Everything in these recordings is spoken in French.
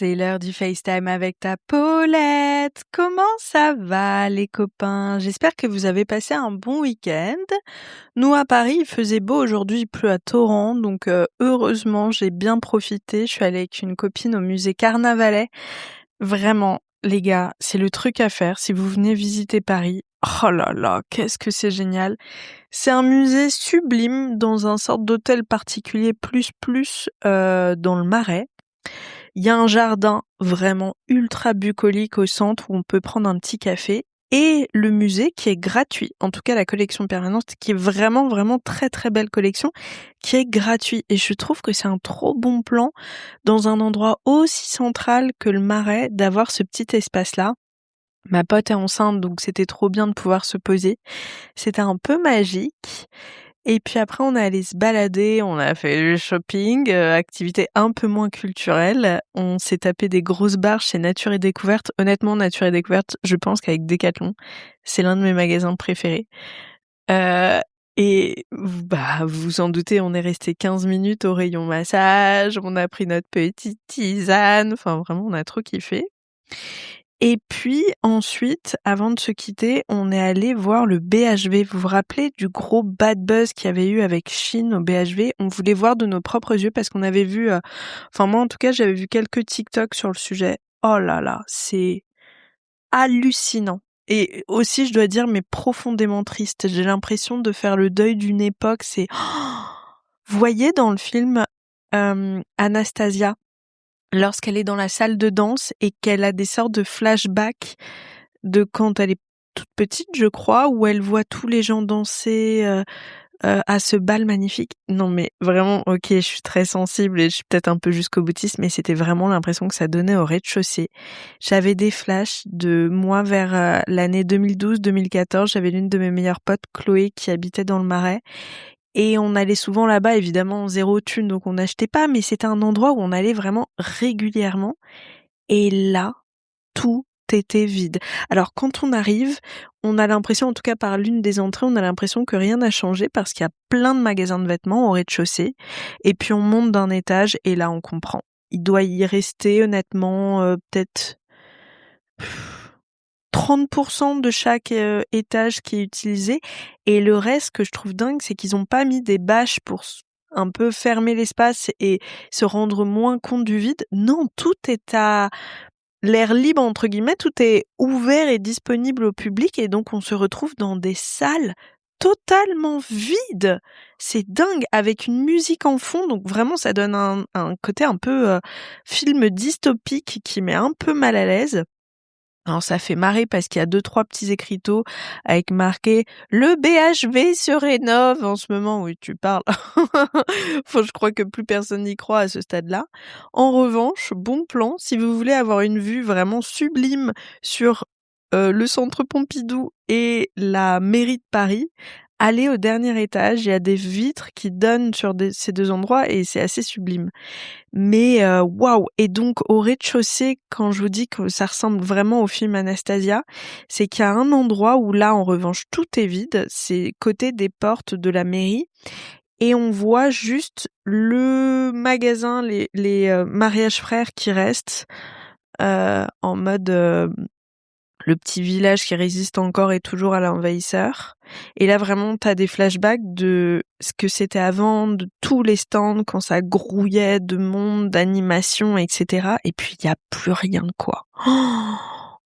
C'est l'heure du FaceTime avec ta Paulette. Comment ça va les copains? J'espère que vous avez passé un bon week-end. Nous à Paris, il faisait beau aujourd'hui, il pleut à torrent, donc heureusement j'ai bien profité. Je suis allée avec une copine au musée Carnavalet. Vraiment, les gars, c'est le truc à faire si vous venez visiter Paris. Oh là là, qu'est-ce que c'est génial. C'est un musée sublime dans un sorte d'hôtel particulier dans le Marais. Il y a un jardin vraiment ultra bucolique au centre où on peut prendre un petit café et le musée qui est gratuit. En tout cas, la collection permanente qui est vraiment, vraiment très, très belle collection qui est gratuit. Et je trouve que c'est un trop bon plan dans un endroit aussi central que le Marais d'avoir ce petit espace-là. Ma pote est enceinte, donc c'était trop bien de pouvoir se poser. C'était un peu magique. Et puis après, on est allé se balader, on a fait le shopping, activité un peu moins culturelle. On s'est tapé des grosses barres chez Nature et Découverte. Honnêtement, Nature et Découverte, je pense qu'avec Decathlon, c'est l'un de mes magasins préférés. Et bah, vous vous en doutez, on est resté 15 minutes au rayon massage, on a pris notre petite tisane, enfin vraiment, on a trop kiffé. Et puis ensuite, avant de se quitter, on est allé voir le BHV. Vous vous rappelez du gros bad buzz qu'il y avait eu avec Chine au BHV? On voulait voir de nos propres yeux parce qu'on avait vu, enfin moi en tout cas, j'avais vu quelques TikTok sur le sujet. Oh là là, c'est hallucinant. Et aussi, je dois dire, mais profondément triste. J'ai l'impression de faire le deuil d'une époque. C'est, vous voyez dans le film Anastasia, lorsqu'elle est dans la salle de danse et qu'elle a des sortes de flashbacks de quand elle est toute petite, je crois, où elle voit tous les gens danser à ce bal magnifique. Non mais vraiment, ok, je suis très sensible et je suis peut-être un peu jusqu'au boutiste, mais c'était vraiment l'impression que ça donnait au rez-de-chaussée. J'avais des flashs de moi vers l'année 2012-2014. J'avais l'une de mes meilleures potes, Chloé, qui habitait dans le Marais. Et on allait souvent là-bas, évidemment, zéro thune, donc on n'achetait pas, mais c'était un endroit où on allait vraiment régulièrement. Et là, tout était vide. Alors quand on arrive, on a l'impression, en tout cas par l'une des entrées, on a l'impression que rien n'a changé parce qu'il y a plein de magasins de vêtements au rez-de-chaussée. Et puis on monte d'un étage et là on comprend. Il doit y rester honnêtement peut-être 30% de chaque étage qui est utilisé. Et le reste, que je trouve dingue, c'est qu'ils ont pas mis des bâches pour un peu fermer l'espace et se rendre moins compte du vide. Non, tout est à l'air libre, entre guillemets, tout est ouvert et disponible au public et donc on se retrouve dans des salles totalement vides. C'est dingue, avec une musique en fond, donc vraiment ça donne un côté un peu film dystopique qui met un peu mal à l'aise. Alors ça fait marrer parce qu'il y a 2-3 petits écriteaux avec marqué «Le BHV se rénove» en ce moment. Oui, tu parles. Enfin, je crois que plus personne n'y croit à ce stade-là. En revanche, bon plan, si vous voulez avoir une vue vraiment sublime sur le centre Pompidou et la mairie de Paris, allez au dernier étage, il y a des vitres qui donnent sur ces deux endroits et c'est assez sublime. Mais waouh! Et donc au rez-de-chaussée, quand je vous dis que ça ressemble vraiment au film Anastasia, c'est qu'il y a un endroit où là, en revanche, tout est vide. C'est côté des portes de la mairie et on voit juste le magasin, les mariages frères qui restent en mode le petit village qui résiste encore et toujours à l'envahisseur. Et là, vraiment, t'as des flashbacks de ce que c'était avant, de tous les stands, quand ça grouillait de monde, d'animation, etc. Et puis, il y a plus rien, quoi.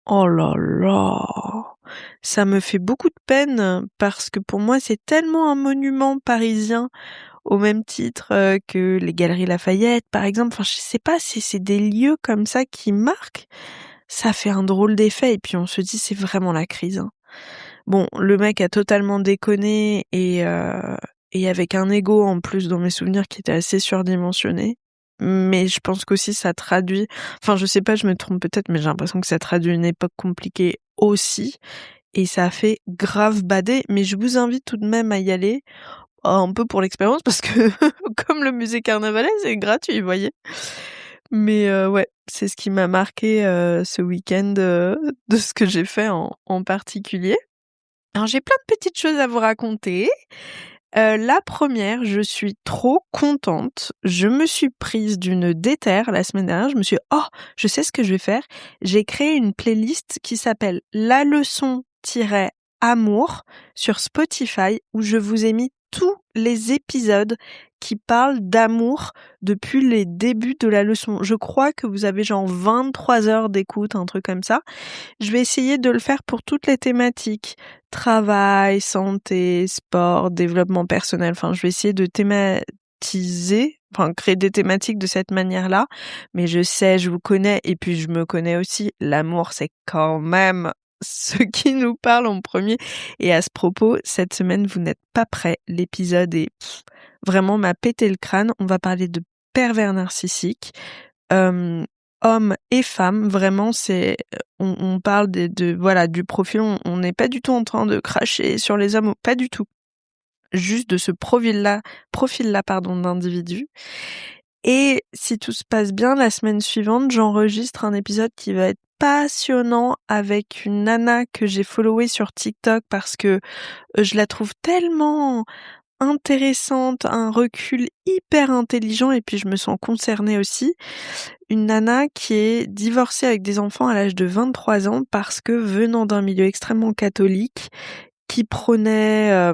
Oh là là! Ça me fait beaucoup de peine parce que pour moi, c'est tellement un monument parisien au même titre que les Galeries Lafayette, par exemple. Enfin, je sais pas si c'est des lieux comme ça qui marquent. Ça fait un drôle d'effet et puis on se dit c'est vraiment la crise. Hein. Bon, le mec a totalement déconné et avec un ego en plus dans mes souvenirs qui était assez surdimensionné. Mais je pense qu'aussi ça traduit, enfin je sais pas, je me trompe peut-être, mais j'ai l'impression que ça traduit une époque compliquée aussi. Et ça a fait grave bader, mais je vous invite tout de même à y aller, un peu pour l'expérience, parce que comme le musée Carnavalet, c'est gratuit, vous voyez. Mais ouais, c'est ce qui m'a marqué ce week-end de ce que j'ai fait en particulier. Alors j'ai plein de petites choses à vous raconter. La première, je suis trop contente. Je me suis prise d'une déterre la semaine dernière. Je me suis dit, oh, je sais ce que je vais faire. J'ai créé une playlist qui s'appelle La leçon-amour sur Spotify où je vous ai mis tous les épisodes qui parlent d'amour depuis les débuts de la leçon. Je crois que vous avez genre 23 heures d'écoute, un truc comme ça. Je vais essayer de le faire pour toutes les thématiques. Travail, santé, sport, développement personnel. Enfin, je vais essayer de thématiser, enfin, créer des thématiques de cette manière-là. Mais je sais, je vous connais, et puis je me connais aussi. L'amour, c'est quand même ce qui nous parle en premier. Et à ce propos, cette semaine, vous n'êtes pas prêts. L'épisode est vraiment m'a pété le crâne. On va parler de pervers narcissiques. Hommes et femmes, vraiment, on parle voilà, du profil. On n'est pas du tout en train de cracher sur les hommes, pas du tout. Juste de ce profil-là, pardon, d'individu. Et si tout se passe bien, la semaine suivante, j'enregistre un épisode qui va être passionnant avec une nana que j'ai followée sur TikTok parce que je la trouve tellement intéressante, un recul hyper intelligent, et puis je me sens concernée aussi. Une nana qui est divorcée avec des enfants à l'âge de 23 ans parce que venant d'un milieu extrêmement catholique qui prônait,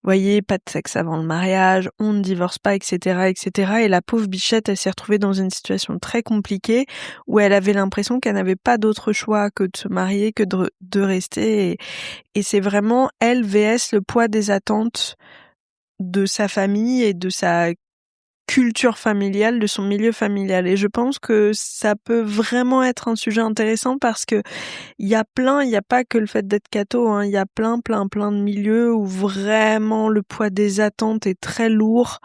voyez, pas de sexe avant le mariage, on ne divorce pas, etc., etc. Et la pauvre bichette, elle s'est retrouvée dans une situation très compliquée où elle avait l'impression qu'elle n'avait pas d'autre choix que de se marier, que de rester. Et c'est vraiment elle vs le poids des attentes de sa famille et de sa culture familiale, de son milieu familial. Et je pense que ça peut vraiment être un sujet intéressant parce que il y a pas que le fait d'être catho, hein, il y a plein de milieux où vraiment le poids des attentes est très lourd.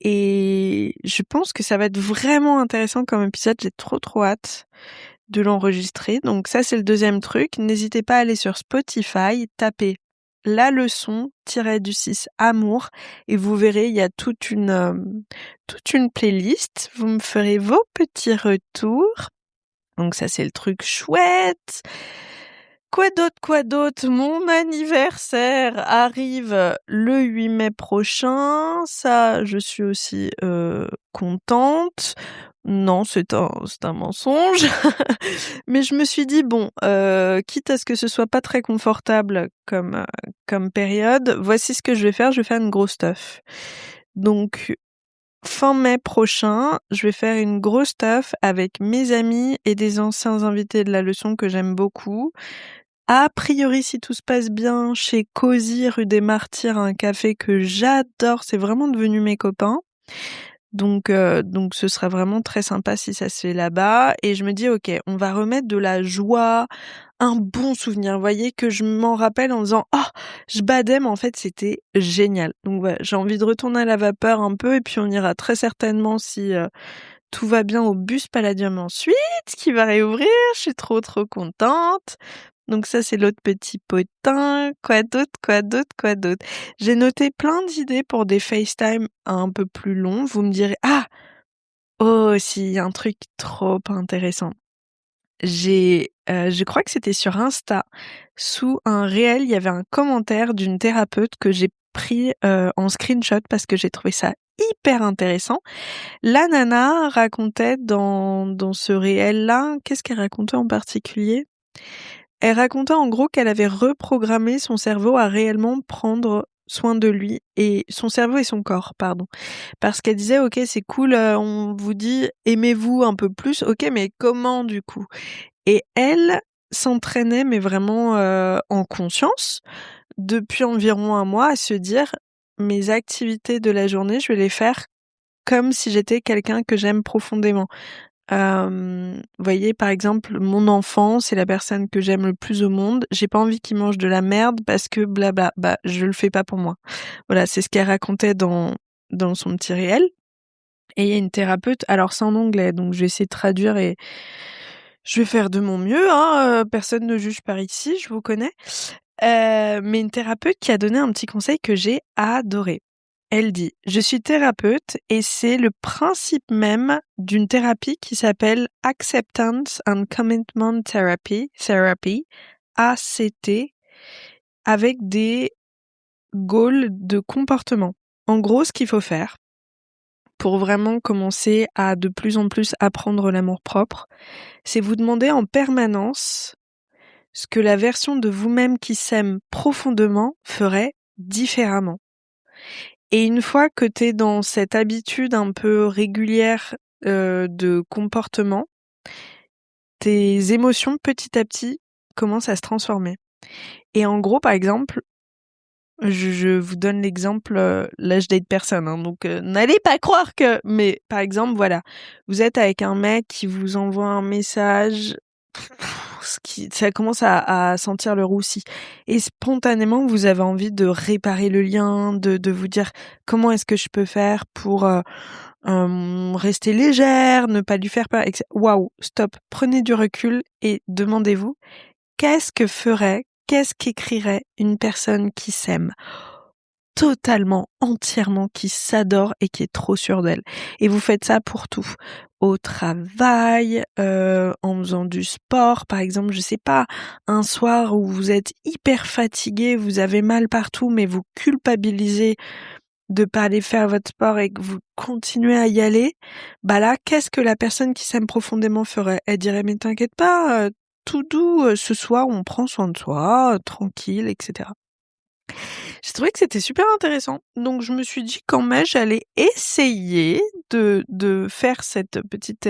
Et je pense que ça va être vraiment intéressant comme épisode. J'ai trop hâte de l'enregistrer. Donc ça, c'est le deuxième truc. N'hésitez pas à aller sur Spotify, taper La leçon-du-6 amour et vous verrez, il y a toute une playlist. Vous me ferez vos petits retours. Donc ça, c'est le truc chouette. Quoi d'autre? Mon anniversaire arrive le 8 mai prochain. Ça, je suis aussi contente. Non, c'est un mensonge. Mais je me suis dit, bon, quitte à ce que ce soit pas très confortable comme période, voici ce que je vais faire. Je vais faire une grosse stuff. Donc, fin mai prochain, je vais faire une grosse stuff avec mes amis et des anciens invités de la leçon que j'aime beaucoup. A priori, si tout se passe bien, chez Cozy, rue des Martyrs, un café que j'adore. C'est vraiment devenu mes copains. Donc ce sera vraiment très sympa si ça se fait là-bas. Et je me dis, ok, on va remettre de la joie, un bon souvenir. Vous voyez, que je m'en rappelle en disant, oh, je badais, mais en fait, c'était génial. Donc voilà, j'ai envie de retourner à la vapeur un peu, et puis on ira très certainement, si tout va bien, au Bus Palladium ensuite, qui va réouvrir. Je suis trop contente. Donc ça, c'est l'autre petit potin. Quoi d'autre? J'ai noté plein d'idées pour des FaceTime un peu plus longs. Vous me direz, ah, oh, si, un truc trop intéressant. Je crois que c'était sur Insta, sous un réel, il y avait un commentaire d'une thérapeute que j'ai pris en screenshot parce que j'ai trouvé ça hyper intéressant. La nana racontait dans ce réel-là, qu'est-ce qu'elle racontait en particulier ? Elle racontait en gros qu'elle avait reprogrammé son cerveau à réellement prendre soin de lui, et son cerveau et son corps, pardon. Parce qu'elle disait, ok, c'est cool, on vous dit aimez-vous un peu plus, ok, mais comment du coup ? Et elle s'entraînait, mais vraiment en conscience, depuis environ un mois, à se dire, mes activités de la journée, je vais les faire comme si j'étais quelqu'un que j'aime profondément. Vous voyez, par exemple, mon enfant, c'est la personne que j'aime le plus au monde. J'ai pas envie qu'il mange de la merde parce que blabla. Bah, je le fais pas pour moi. Voilà, c'est ce qu'elle racontait dans son petit réel. Et il y a une thérapeute, alors c'est en anglais, donc je vais essayer de traduire et je vais faire de mon mieux, hein. Personne ne juge par ici, je vous connais. Mais une thérapeute qui a donné un petit conseil que j'ai adoré. Elle dit, je suis thérapeute et c'est le principe même d'une thérapie qui s'appelle Acceptance and Commitment Therapy, ACT, avec des goals de comportement. En gros, ce qu'il faut faire pour vraiment commencer à de plus en plus apprendre l'amour-propre, c'est vous demander en permanence ce que la version de vous-même qui s'aime profondément ferait différemment. Et une fois que t'es dans cette habitude un peu régulière de comportement, tes émotions petit à petit commencent à se transformer. Et en gros, par exemple, je vous donne l'exemple, là je date personne, hein, donc n'allez pas croire que... Mais par exemple, voilà, vous êtes avec un mec qui vous envoie un message, ça commence à sentir le roussi. Et spontanément, vous avez envie de réparer le lien, de vous dire comment est-ce que je peux faire pour rester légère, ne pas lui faire peur, etc. Waouh, stop, prenez du recul et demandez-vous qu'est-ce qu'écrirait une personne qui s'aime totalement, entièrement, qui s'adore et qui est trop sûre d'elle. Et vous faites ça pour tout. Au travail, en faisant du sport, par exemple, je sais pas, un soir où vous êtes hyper fatigué, vous avez mal partout, mais vous culpabilisez de pas aller faire votre sport et que vous continuez à y aller, bah là, qu'est-ce que la personne qui s'aime profondément ferait? Elle dirait, mais t'inquiète pas, tout doux, ce soir, on prend soin de soi, tranquille, etc. J'ai trouvé que c'était super intéressant. Donc, je me suis dit qu'en mai, j'allais essayer de faire cette petite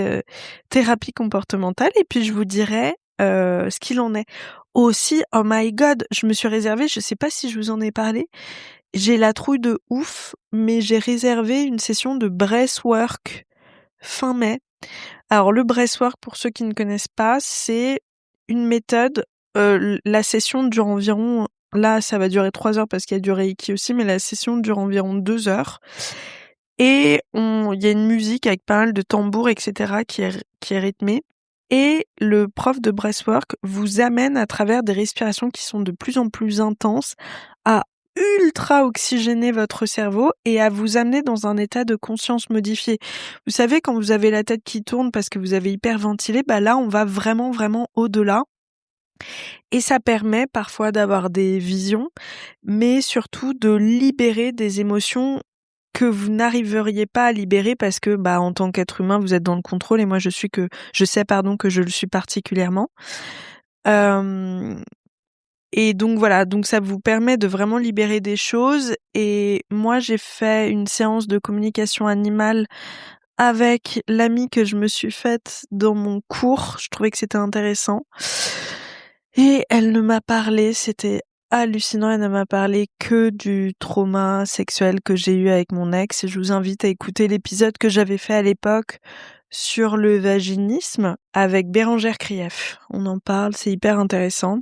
thérapie comportementale et puis je vous dirai ce qu'il en est. Aussi, oh my god, je me suis réservée, je sais pas si je vous en ai parlé, j'ai la trouille de ouf, mais j'ai réservé une session de breathwork fin mai. Alors le breathwork, pour ceux qui ne connaissent pas, c'est une méthode, la session dure environ, là ça va durer 3 heures parce qu'il y a du Reiki aussi, mais la session dure environ 2 heures. Et il y a une musique avec pas mal de tambours, etc. qui est rythmée. Et le prof de breathwork vous amène à travers des respirations qui sont de plus en plus intenses à ultra oxygéner votre cerveau et à vous amener dans un état de conscience modifié. Vous savez, quand vous avez la tête qui tourne parce que vous avez hyperventilé, bah là, on va vraiment, vraiment au-delà. Et ça permet parfois d'avoir des visions, mais surtout de libérer des émotions que vous n'arriveriez pas à libérer parce que, bah, en tant qu'être humain, vous êtes dans le contrôle et moi, je sais, que je le suis particulièrement. Et donc voilà, donc ça vous permet de vraiment libérer des choses. Et moi, j'ai fait une séance de communication animale avec l'amie que je me suis faite dans mon cours. Je trouvais que c'était intéressant. Et elle ne m'a parlé, c'était hallucinant, elle ne m'a parlé que du trauma sexuel que j'ai eu avec mon ex. Et je vous invite à écouter l'épisode que j'avais fait à l'époque sur le vaginisme avec Bérangère Krief. On en parle, c'est hyper intéressant.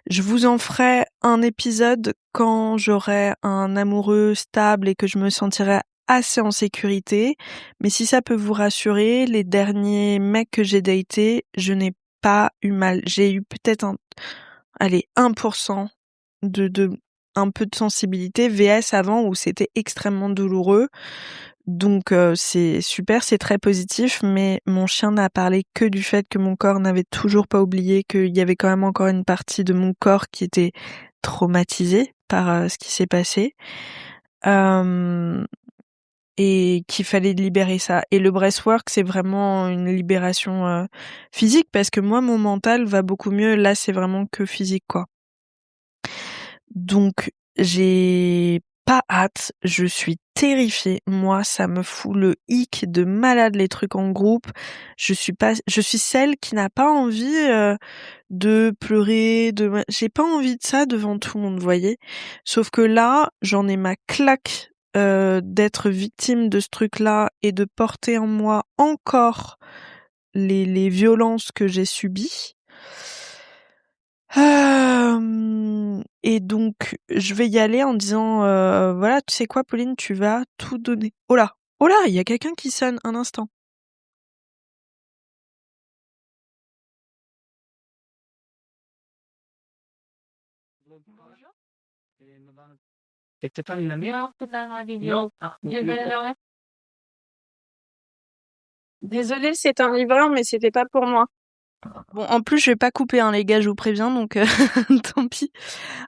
Je vous en ferai un épisode quand j'aurai un amoureux stable et que je me sentirai assez en sécurité. Mais si ça peut vous rassurer, les derniers mecs que j'ai datés, je n'ai pas eu mal. J'ai eu peut-être 1% de un peu de sensibilité VS avant où c'était extrêmement douloureux. Donc c'est super, c'est très positif, mais mon chien n'a parlé que du fait que mon corps n'avait toujours pas oublié qu'il y avait quand même encore une partie de mon corps qui était traumatisée par ce qui s'est passé. Et qu'il fallait libérer ça. Et le breathwork, c'est vraiment une libération physique parce que moi, mon mental va beaucoup mieux. Là, c'est vraiment que physique, quoi. Donc, j'ai pas hâte, je suis terrifiée. Moi, ça me fout le hic de malade les trucs en groupe. Je suis celle qui n'a pas envie de pleurer, j'ai pas envie de ça devant tout le monde, vous voyez. Sauf que là, j'en ai ma claque d'être victime de ce truc-là et de porter en moi encore les violences que j'ai subies. Et donc, je vais y aller en disant, voilà, tu sais quoi, Pauline, tu vas tout donner. Oh là, il y a quelqu'un qui sonne, un instant. Désolée, c'est un livreur, mais c'était pas pour moi. Bon, en plus, je vais pas couper, hein, les gars, je vous préviens, donc tant pis.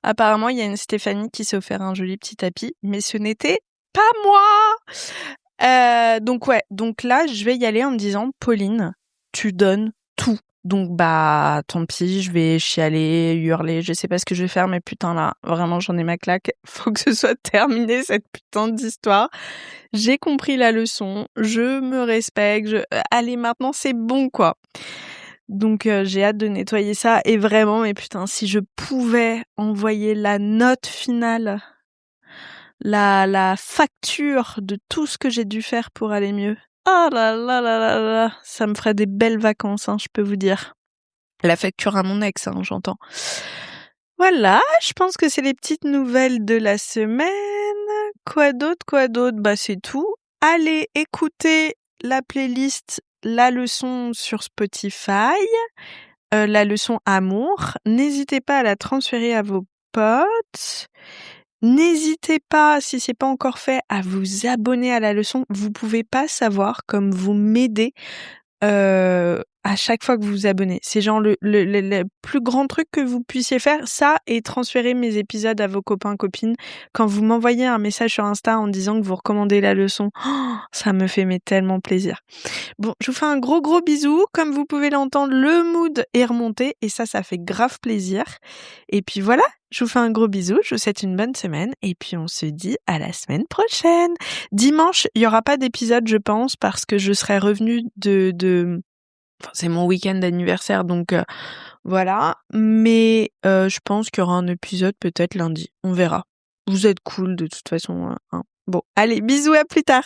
Apparemment, il y a une Stéphanie qui s'est offert un joli petit tapis, mais ce n'était pas moi! Donc ouais, donc là, je vais y aller en me disant: «Pauline, tu donnes tout». Donc bah, tant pis, je vais chialer, hurler, je sais pas ce que je vais faire, mais putain là, vraiment j'en ai ma claque. Faut que ce soit terminé cette putain d'histoire. J'ai compris la leçon, je me respecte, allez maintenant c'est bon quoi. Donc j'ai hâte de nettoyer ça et vraiment mais putain si je pouvais envoyer la note finale, la facture de tout ce que j'ai dû faire pour aller mieux. Ah là là là là là, ça me ferait des belles vacances, hein, je peux vous dire. La facture à mon ex, hein, j'entends. Voilà, je pense que c'est les petites nouvelles de la semaine. Quoi d'autre, quoi d'autre? Bah c'est tout. Allez écouter la playlist La leçon sur Spotify, la leçon amour. N'hésitez pas à la transférer à vos potes. N'hésitez pas, si c'est pas encore fait, à vous abonner à la leçon. Vous pouvez pas savoir comme vous m'aidez à chaque fois que vous vous abonnez. C'est genre le plus grand truc que vous puissiez faire, ça et transférer mes épisodes à vos copains, copines. Quand vous m'envoyez un message sur Insta en disant que vous recommandez la leçon, ça me fait mais tellement plaisir. Bon, je vous fais un gros bisou. Comme vous pouvez l'entendre, le mood est remonté et ça fait grave plaisir. Et puis voilà, je vous fais un gros bisou, je vous souhaite une bonne semaine et puis on se dit à la semaine prochaine. Dimanche, il y aura pas d'épisode, je pense, parce que je serai revenue enfin, c'est mon week-end d'anniversaire, donc voilà. Mais je pense qu'il y aura un épisode peut-être lundi. On verra. Vous êtes cool de toute façon, hein. Bon, allez, bisous, à plus tard.